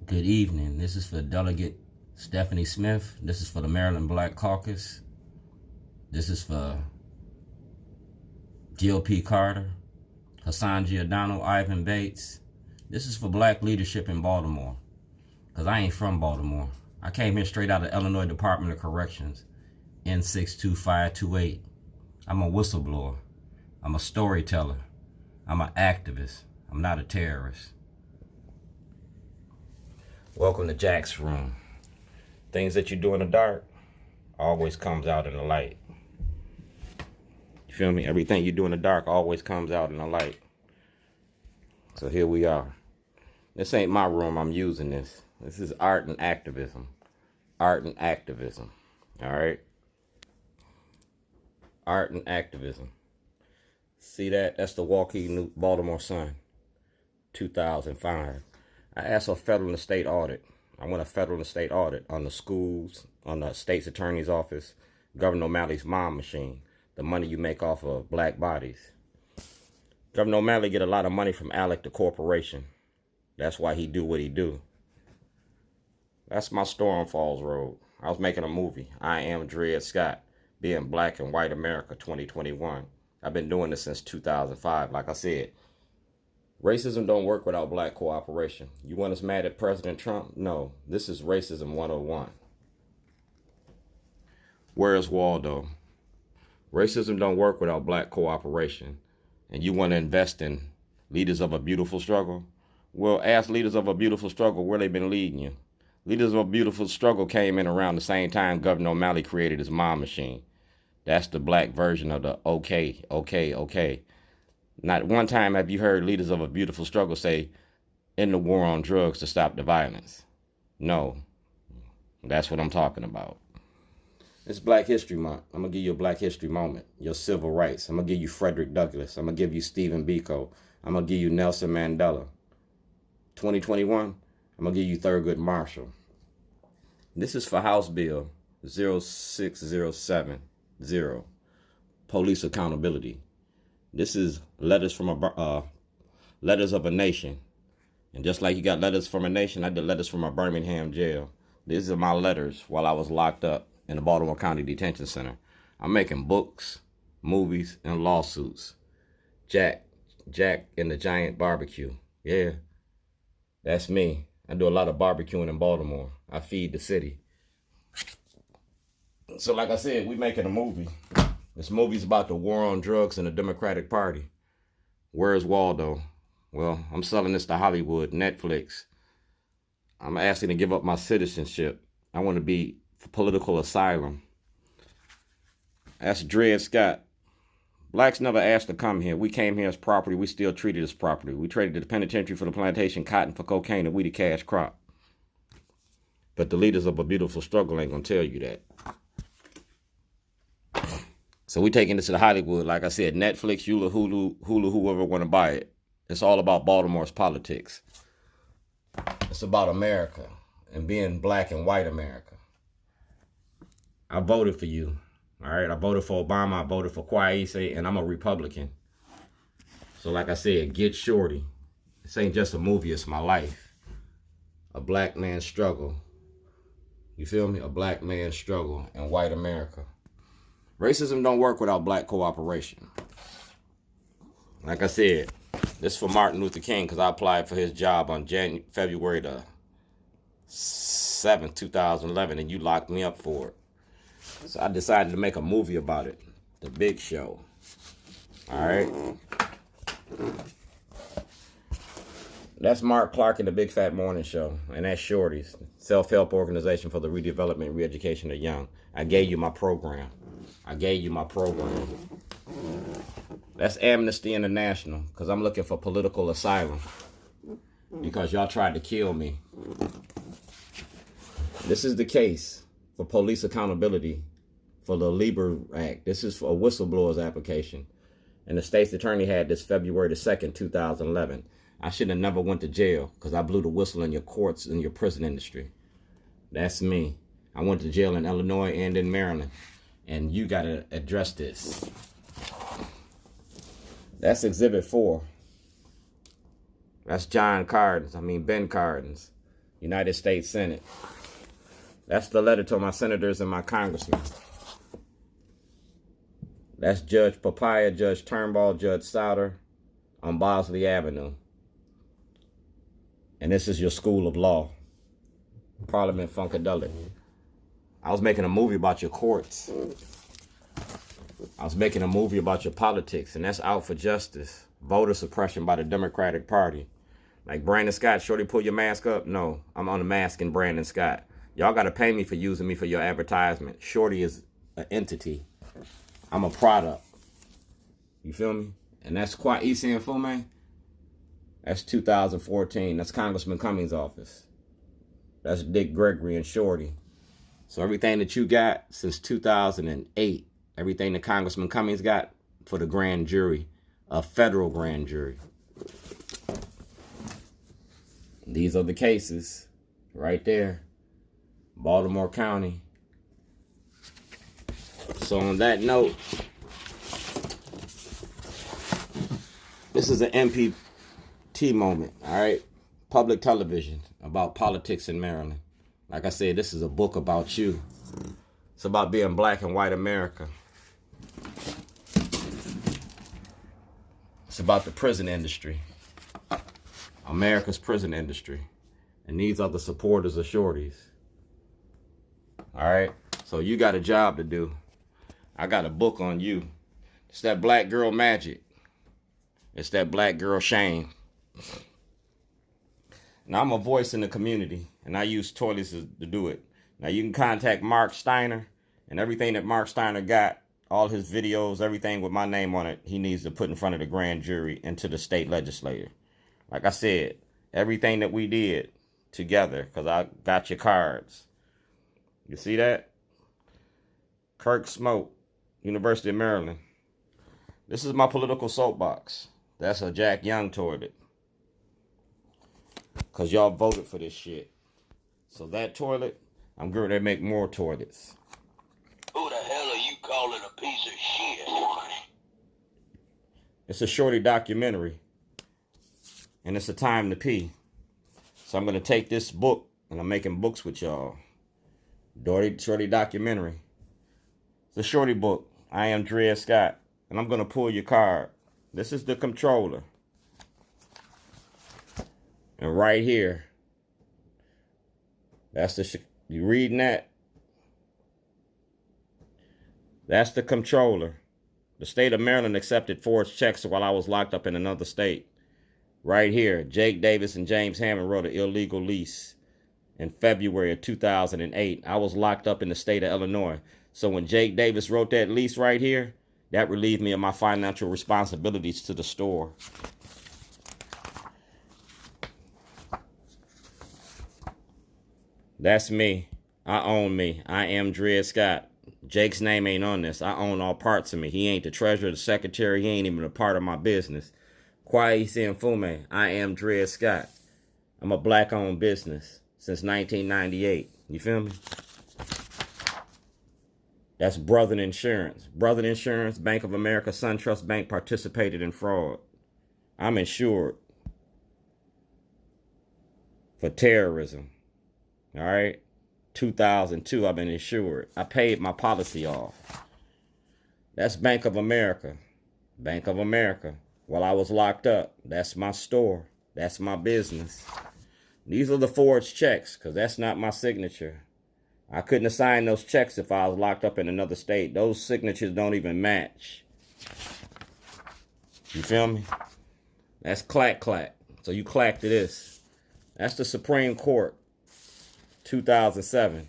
Good evening. This is for Delegate Stephanie Smith. This is for the Maryland Black Caucus. This is for Gil P. Carter, Hassan Giordano, Ivan Bates. This is for black leadership in Baltimore. Because I ain't from Baltimore. I came here straight out of Illinois Department of Corrections, N62528. I'm a whistleblower. I'm a storyteller. I'm an activist. I'm not a terrorist. Welcome to Jack's Room. Things that you do in the dark always comes out in the light. You feel me? Everything you do in the dark always comes out in the light. So here we are. This ain't my room. I'm using this. This is art and activism. Art and activism. All right? Art and activism. See that? That's the Walkie Baltimore Sun, 2005. I asked for a federal and state audit. I want a federal and state audit on the schools, on the state's attorney's office, Governor O'Malley's mom machine, the money you make off of black bodies. Governor O'Malley get a lot of money from Alec the corporation. That's why he do what he do. That's my Storm Falls Road. I was making a movie. I Am Dred Scott, Being Black and White America 2021. I've been doing this since 2005. Like I said, racism don't work without black cooperation. You want us mad at President Trump? No, this is racism 101. Where's Waldo? Racism don't work without black cooperation. And you want to invest in leaders of a beautiful struggle? Well, ask leaders of a beautiful struggle where they've been leading you. Leaders of a beautiful struggle came in around the same time Governor O'Malley created his mom machine. That's the black version of the okay. Not one time have you heard leaders of a beautiful struggle say, "In the war on drugs to stop the violence." No, that's what I'm talking about. It's Black History Month. I'm going to give you a Black History moment, your civil rights. I'm going to give you Frederick Douglass. I'm going to give you Stephen Biko. I'm going to give you Nelson Mandela. 2021, I'm going to give you Thurgood Marshall. This is for House Bill 06070, Police Accountability. This is letters of a nation. And just like you got letters from a nation, I did letters from a Birmingham jail. These are my letters while I was locked up in the Baltimore County Detention Center. I'm making books, movies, and lawsuits. Jack and the Giant Barbecue. Yeah, that's me. I do a lot of barbecuing in Baltimore. I feed the city. So like I said, we making a movie. This movie's about the war on drugs and the Democratic Party. Where's Waldo? Well, I'm selling this to Hollywood, Netflix. I'm asking to give up my citizenship. I want to be for political asylum. That's Dred Scott. Blacks never asked to come here. We came here as property. We still treated as property. We traded the penitentiary for the plantation, cotton for cocaine, and we the cash crop. But the leaders of a beautiful struggle ain't going to tell you that. So we taking this to Hollywood. Like I said, Netflix, Hulu, whoever want to buy it. It's all about Baltimore's politics. It's about America and being black and white America. I voted for you. All right, I voted for Obama. I voted for Kwesi, and I'm a Republican. So like I said, get Shorty. This ain't just a movie, it's my life. A black man's struggle. You feel me? A black man's struggle in white America. Racism don't work without black cooperation. Like I said, this is for Martin Luther King because I applied for his job on February the 7th, 2011, and you locked me up for it. So I decided to make a movie about it. The Big Show. All right. That's Mark Clark and the Big Fat Morning Show. And that's Shorty's self-help organization for the redevelopment and re-education of young. I gave you my program. That's Amnesty International because I'm looking for political asylum because y'all tried to kill me. This is the case for police accountability for the Lieber Act. This is for a whistleblower's application. And the state's attorney had this February the 2nd, 2011. I should have never went to jail because I blew the whistle in your courts and your prison industry. That's me. I went to jail in Illinois and in Maryland. And you got to address this. That's Exhibit 4. That's Ben Cardin's. United States Senate. That's the letter to my senators and my congressmen. That's Judge Papaya, Judge Turnbull, Judge Souter on Bosley Avenue. And this is your school of law. Parliament Funkadelic. I was making a movie about your courts. I was making a movie about your politics, and that's out for justice. Voter suppression by the Democratic Party. Like Brandon Scott, Shorty, pull your mask up? No, I'm on the mask in Brandon Scott. Y'all got to pay me for using me for your advertisement. Shorty is an entity. I'm a product. You feel me? And that's quite easy and full, man. That's 2014. That's Congressman Cummings' office. That's Dick Gregory and Shorty. So everything that you got since 2008, everything that Congressman Cummings got for the grand jury, a federal grand jury. These are the cases right there. Baltimore County. So on that note, this is an MPT moment, all right? Public television about politics in Maryland. Like I said, this is a book about you. It's about being black and white America. It's about the prison industry. America's prison industry. And these are the supporters of Shorties. All right? So you got a job to do. I got a book on you. It's that black girl magic. It's that black girl shame. Now, I'm a voice in the community, and I use toilets to do it. Now, you can contact Mark Steiner, and everything that Mark Steiner got, all his videos, everything with my name on it, he needs to put in front of the grand jury and to the state legislature. Like I said, everything that we did together, because I got your cards. You see that? Kirk Smoke, University of Maryland. This is my political soapbox. That's a Jack Young toilet. Because y'all voted for this shit. So that toilet, I'm going to make more toilets. Who the hell are you calling a piece of shit? It's a Shorty documentary. And it's a time to pee. So I'm going to take this book, and I'm making books with y'all. Shorty documentary. It's a Shorty book. I am Dred Scott. And I'm going to pull your card. This is the controller. And right here, that's the, you reading that? That's the controller. The state of Maryland accepted forged checks while I was locked up in another state. Right here, Jake Davis and James Hammond wrote an illegal lease in February of 2008. I was locked up in the state of Illinois. So when Jake Davis wrote that lease right here, that relieved me of my financial responsibilities to the store. That's me. I own me. I am Dred Scott. Jake's name ain't on this. I own all parts of me. He ain't the treasurer, the secretary. He ain't even a part of my business. Kwesi and Fume. I am Dred Scott. I'm a black-owned business since 1998. You feel me? That's Brother Insurance. Brother Insurance, Bank of America, SunTrust Bank participated in fraud. I'm insured for terrorism. All right? 2002, I've been insured. I paid my policy off. That's Bank of America. Bank of America. While I was locked up, that's my store. That's my business. These are the forged checks, because that's not my signature. I couldn't have signed those checks if I was locked up in another state. Those signatures don't even match. You feel me? That's clack clack. So you clack to this. That's the Supreme Court. 2007.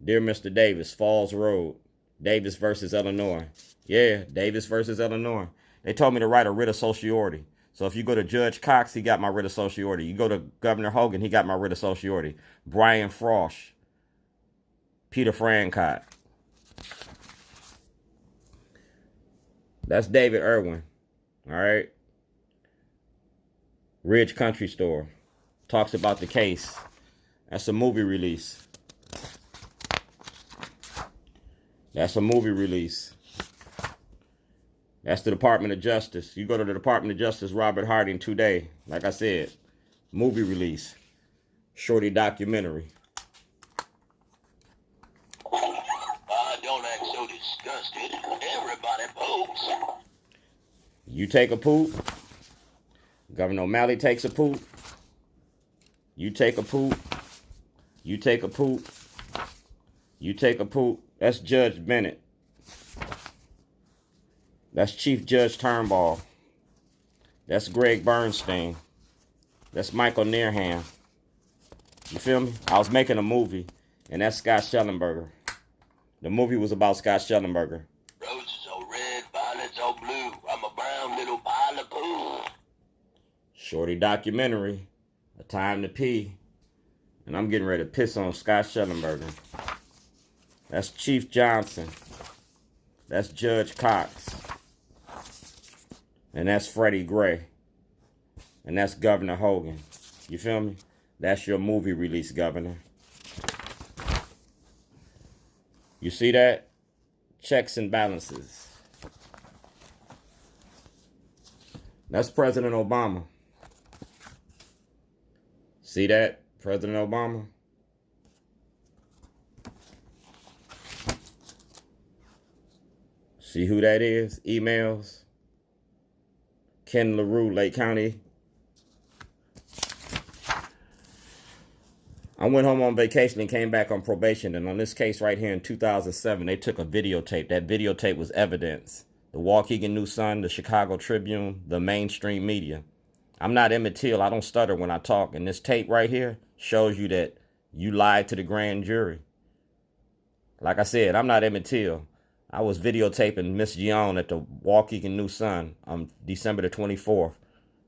Dear Mr. Davis, Falls Road. Davis versus Illinois. Yeah, Davis versus Illinois. They told me to write a writ of certiorari. So if you go to Judge Cox, he got my writ of certiorari. You go to Governor Hogan, he got my writ of certiorari. Brian Frosch. Peter Francott. That's David Irwin. All right. Ridge Country Store. Talks about the case. That's a movie release. That's a movie release. That's the Department of Justice. You go to the Department of Justice, Robert Harding today. Like I said, movie release. Shorty documentary. Don't act so disgusted. Everybody poops. You take a poop. Governor O'Malley takes a poop. You take a poop. You take a poop. You take a poop. That's Judge Bennett. That's Chief Judge Turnbull. That's Greg Bernstein. That's Michael Nearham. You feel me? I was making a movie, and that's Scott Schellenberger. The movie was about Scott Schellenberger. Roses are red, violets are blue. I'm a brown little pile of poo. Shorty documentary. A Time to Pee. And I'm getting ready to piss on Scott Schellenberger. That's Chief Johnson. That's Judge Cox. And that's Freddie Gray. And that's Governor Hogan. You feel me? That's your movie release, Governor. You see that? Checks and balances. That's President Obama. See that? President Obama. See who that is? Emails. Ken LaRue, Lake County. I went home on vacation and came back on probation. And on this case right here in 2007, they took a videotape. That videotape was evidence. The Waukegan News Sun, the Chicago Tribune, the mainstream media. I'm not Emmett Till. I don't stutter when I talk. And this tape right here shows you that you lied to the grand jury. Like I said, I'm not Emmett Till. I was videotaping Miss Gion at the Waukegan News Sun on December the 24th.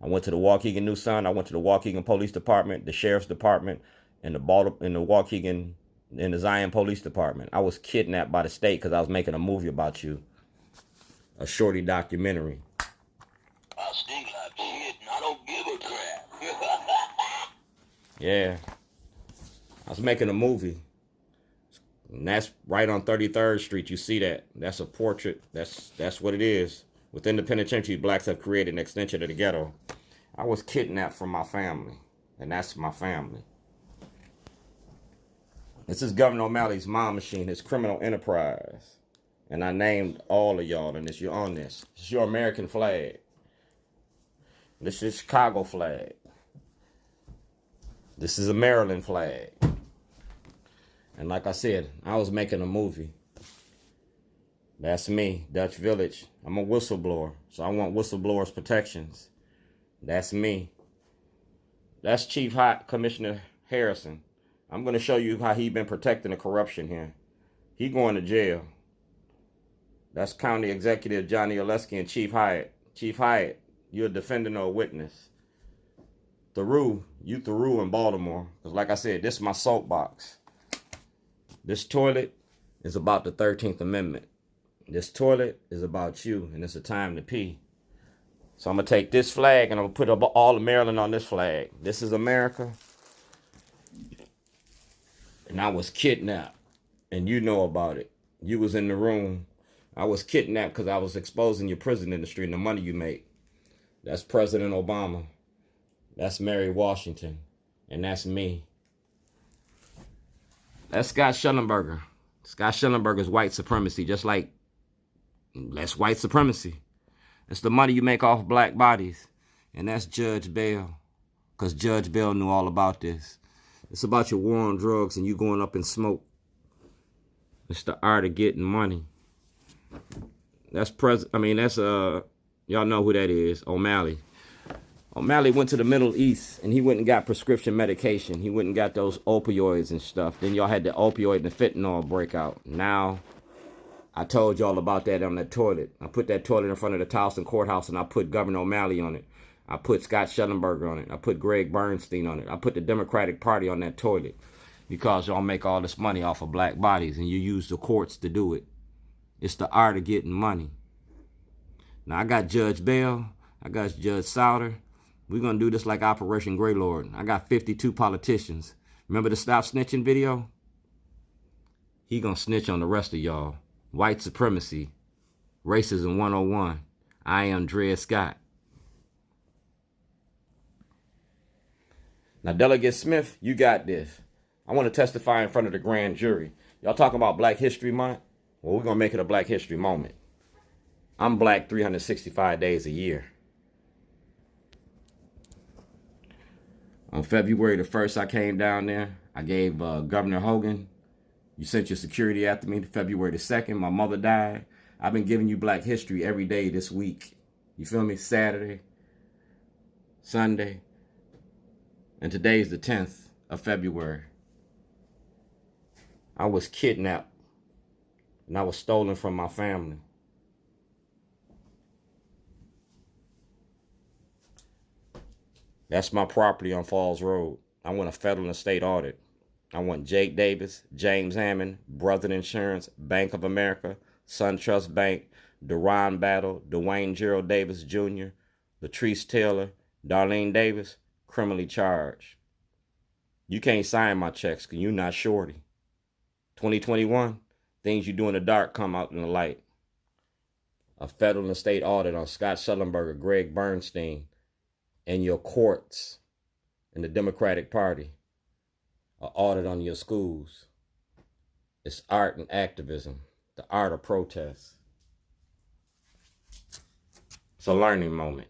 I went to the Waukegan News Sun. I went to the Waukegan Police Department, the Sheriff's Department, and the Waukegan and the Zion Police Department. I was kidnapped by the state because I was making a movie about you. A Shorty documentary. I stink like shit and I don't give a crap. Yeah. I was making a movie. And that's right on 33rd Street. You see that. That's a portrait. That's what it is. Within the penitentiary, blacks have created an extension of the ghetto. I was kidnapped from my family. And that's my family. This is Governor O'Malley's mom machine, his criminal enterprise. And I named all of y'all, and you're on this. This is your American flag. This is Chicago flag. This is a Maryland flag. And like I said, I was making a movie. That's me, Dutch Village. I'm a whistleblower, so I want whistleblowers' protections. That's me. That's Chief Commissioner Harrison. I'm going to show you how he been protecting the corruption here. He going to jail. That's County Executive Johnny Oleski and Chief Hyatt. Chief Hyatt, you're a defendant or a witness. Theroux, you Theroux in Baltimore. Because like I said, this is my soapbox. This toilet is about the 13th Amendment. This toilet is about you, and it's a time to pee. So I'm going to take this flag, and I'm going to put up all of Maryland on this flag. This is America. And I was kidnapped, and you know about it. You was in the room. I was kidnapped because I was exposing your prison industry and the money you make. That's President Obama. That's Mary Washington. And that's me. That's Scott Schellenberger. Scott Schellenberger's white supremacy, just like that's white supremacy. It's the money you make off black bodies. And that's Judge Bell. Because Judge Bell knew all about this. It's about your war on drugs and you going up in smoke. It's the art of getting money. That's y'all know who that is, O'Malley. O'Malley went to the Middle East and he went and got prescription medication. He went and got those opioids and stuff. Then y'all had the opioid and the fentanyl breakout. Now, I told y'all about that on that toilet. I put that toilet in front of the Towson Courthouse and I put Governor O'Malley on it. I put Scott Schellenberger on it. I put Greg Bernstein on it. I put the Democratic Party on that toilet because y'all make all this money off of black bodies and you use the courts to do it. It's the art of getting money. Now, I got Judge Bell. I got Judge Souter. We're going to do this like Operation Greylord. I got 52 politicians. Remember the Stop Snitching video? He going to snitch on the rest of y'all. White supremacy. Racism 101. I am Dred Scott. Now, Delegate Smith, you got this. I want to testify in front of the grand jury. Y'all talking about Black History Month? Well, we're going to make it a Black History moment. I'm black 365 days a year. On February the 1st, I came down there. I gave Governor Hogan, you sent your security after me. February the 2nd, my mother died. I've been giving you Black history every day this week. You feel me? Saturday, Sunday, and today's the 10th of February. I was kidnapped and I was stolen from my family. That's my property on Falls Road. I want a federal and state audit. I want Jake Davis, James Hammond, Brother Insurance, Bank of America, SunTrust Bank, Deron Battle, Dwayne Gerald Davis Jr., Latrice Taylor, Darlene Davis, criminally charged. You can't sign my checks because you're not Shorty. 2021, things you do in the dark come out in the light. A federal and state audit on Scott Schellenberger, Greg Bernstein, and your courts and the Democratic Party. An audit on your schools. It's art and activism, the art of protest. It's a learning moment.